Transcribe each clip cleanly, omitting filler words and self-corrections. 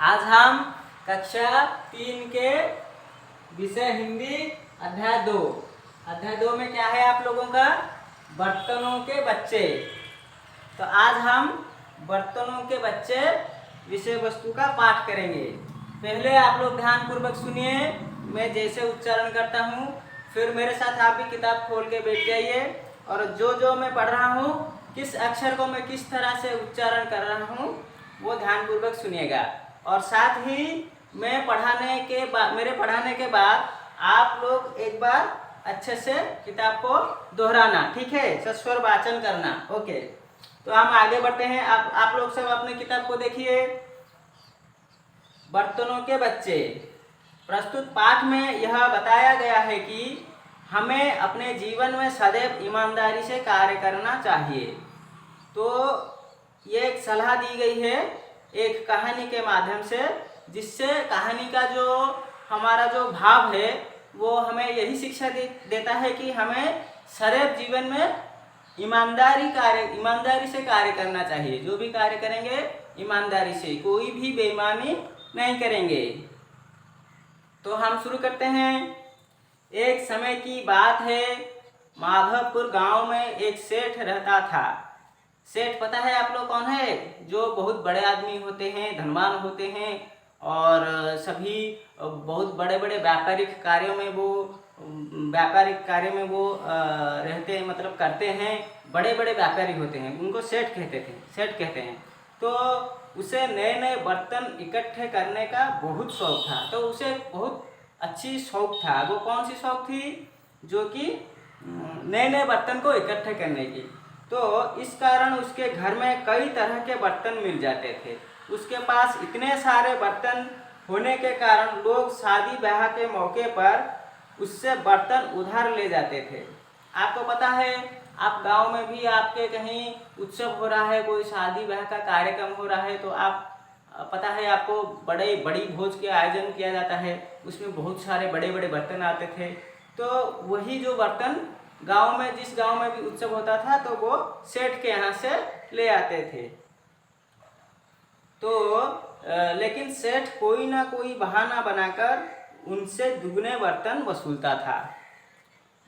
आज हम कक्षा 3 के विषय हिंदी अध्याय 2 में क्या है आप लोगों का? बर्तनों के बच्चे। तो आज हम बर्तनों के बच्चे विषय वस्तु का पाठ करेंगे। पहले आप लोग ध्यान पूर्वक सुनिए, मैं जैसे उच्चारण करता हूँ, फिर मेरे साथ आप भी किताब खोल के बैठ जाइए और जो मैं पढ़ रहा हूँ, किस अक्षर को मैं किस तरह से उच्चारण कर रहा हूँ वो ध्यान पूर्वक सुनिएगा। और साथ ही मैं मेरे पढ़ाने के बाद आप लोग एक बार अच्छे से किताब को दोहराना, ठीक है? सस्वर वाचन करना। ओके, तो हम आगे बढ़ते हैं। आप लोग सब अपने किताब को देखिए। बर्तनों के बच्चे। प्रस्तुत पाठ में यह बताया गया है कि हमें अपने जीवन में सदैव ईमानदारी से कार्य करना चाहिए। तो ये एक सलाह दी गई है एक कहानी के माध्यम से, जिससे कहानी का जो हमारा जो भाव है वो हमें यही शिक्षा देता है कि हमें सदैव जीवन में ईमानदारी से कार्य करना चाहिए। जो भी कार्य करेंगे ईमानदारी से, कोई भी बेईमानी नहीं करेंगे। तो हम शुरू करते हैं। एक समय की बात है, माधवपुर गांव में एक सेठ रहता था। सेठ पता है आप लोग कौन है? जो बहुत बड़े आदमी होते हैं, धनवान होते हैं और सभी बहुत बड़े बड़े व्यापारिक कार्यों में वो रहते हैं, मतलब करते हैं। बड़े बड़े व्यापारी होते हैं, उनको सेठ कहते हैं। तो उसे नए नए बर्तन इकट्ठे करने का बहुत शौक था। तो उसे बहुत अच्छी शौक था। वो कौन सी शौक थी? जो कि नए नए बर्तन को इकट्ठे करने की। तो इस कारण उसके घर में कई तरह के बर्तन मिल जाते थे। उसके पास इतने सारे बर्तन होने के कारण लोग शादी ब्याह के मौके पर उससे बर्तन उधार ले जाते थे। आपको पता है, आप गांव में भी आपके कहीं उत्सव हो रहा है, कोई शादी ब्याह का कार्यक्रम हो रहा है, तो आप पता है आपको बड़ी भोज के आयोजन किया जाता है। उसमें बहुत सारे बड़े बड़े बर्तन आते थे। तो वही जो बर्तन जिस गांव में भी उत्सव होता था, तो वो सेठ के यहाँ से ले आते थे। तो लेकिन सेठ कोई ना कोई बहाना बनाकर उनसे दुगने बर्तन वसूलता था।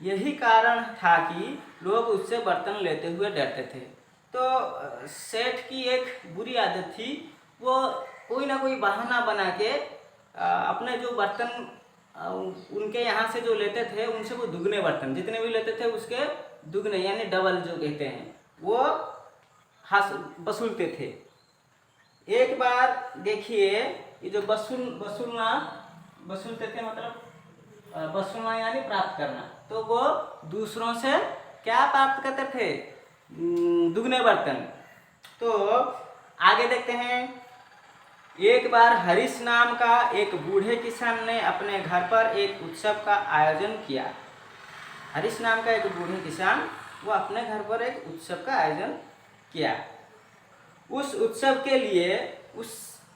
यही कारण था कि लोग उससे बर्तन लेते हुए डरते थे। तो सेठ की एक बुरी आदत थी, वो कोई ना कोई बहाना बना के अपने जो बर्तन उनके यहाँ से जो लेते थे, उनसे वो दुगने बर्तन जितने भी लेते थे उसके दुगने यानी डबल जो कहते हैं, वो वसूलते थे। एक बार देखिए, ये जो वसूलते थे, मतलब वसूलना यानी प्राप्त करना। तो वो दूसरों से क्या प्राप्त करते थे? दुगने बर्तन। तो आगे देखते हैं। एक बार हरीश नाम का एक बूढ़े किसान ने अपने घर पर एक उत्सव का आयोजन किया। हरीश नाम का एक बूढ़े किसान, वो अपने घर पर एक उत्सव का आयोजन किया। उस उत्सव के लिए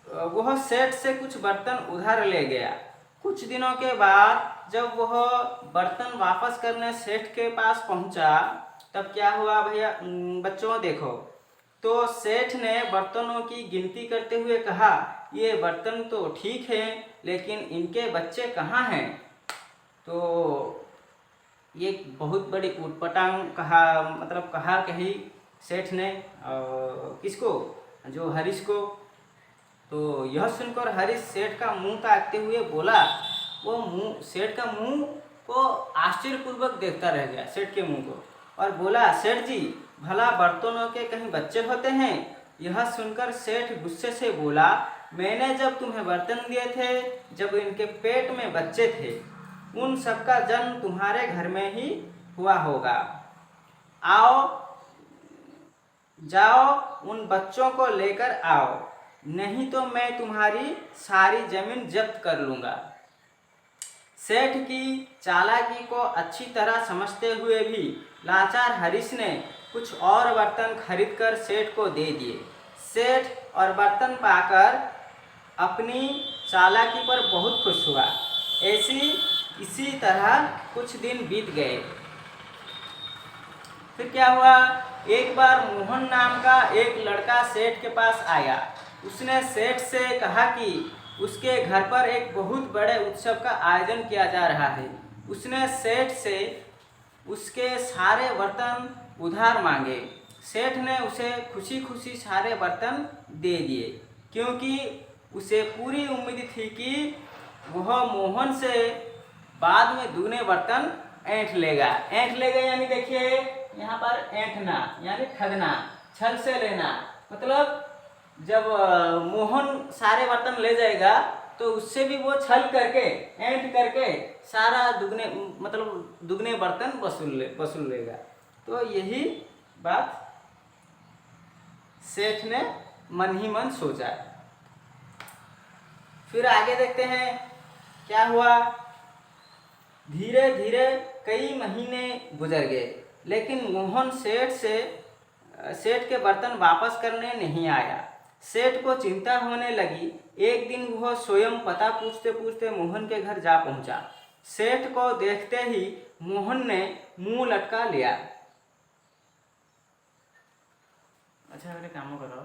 वह सेठ से कुछ बर्तन उधार ले गया। कुछ दिनों के बाद जब वह बर्तन वापस करने सेठ के पास पहुंचा, तब क्या हुआ भैया बच्चों देखो। तो सेठ ने बर्तनों की गिनती करते हुए कहा, ये बर्तन तो ठीक है, लेकिन इनके बच्चे कहाँ हैं? तो ये बहुत बड़ी उटपटांग कहा कही सेठ ने किसको? जो हरीश को। तो यह सुनकर हरीश सेठ का मुंह ताकते हुए बोला। वो सेठ का मुंह को आश्चर्यपूर्वक देखता रह गया, सेठ के मुंह को, और बोला, सेठ जी, भला बर्तनों के कहीं बच्चे होते हैं? यह सुनकर सेठ गुस्से से बोला, मैंने जब तुम्हें बर्तन दिए थे, जब इनके पेट में बच्चे थे, उन सबका जन्म तुम्हारे घर में ही हुआ होगा। जाओ उन बच्चों को लेकर आओ, नहीं तो मैं तुम्हारी सारी जमीन जब्त कर लूँगा। सेठ की चालाकी को अच्छी तरह समझते हुए भी लाचार हरीश ने कुछ और बर्तन खरीदकर सेठ को दे दिए। सेठ और बर्तन पाकर अपनी चालाकी पर बहुत खुश हुआ। इसी तरह कुछ दिन बीत गए। फिर क्या हुआ? एक बार मोहन नाम का एक लड़का सेठ के पास आया। उसने सेठ से कहा कि उसके घर पर एक बहुत बड़े उत्सव का आयोजन किया जा रहा है। उसने सेठ से उसके सारे बर्तन उधार मांगे। सेठ ने उसे खुशी खुशी सारे बर्तन दे दिए, क्योंकि उसे पूरी उम्मीद थी कि वह मोहन से बाद में दुगने बर्तन ऐंठ लेगा। ऐंठ लेगा यानी देखिए यहाँ पर ऐंठना यानी ठगना, छल से लेना। मतलब जब मोहन सारे बर्तन ले जाएगा तो उससे भी वो छल करके ऐंठ करके सारा दुगने मतलब दुगने बर्तन वसूल लेगा। तो यही बात सेठ ने मन ही मन सोचा। फिर आगे देखते हैं क्या हुआ। धीरे धीरे कई महीने गुजर गए, लेकिन मोहन सेठ के बर्तन वापस करने नहीं आया। सेठ को चिंता होने लगी। एक दिन वह स्वयं पता पूछते पूछते मोहन के घर जा पहुंचा। सेठ को देखते ही मोहन ने मुंह लटका लिया। अच्छा काम करो।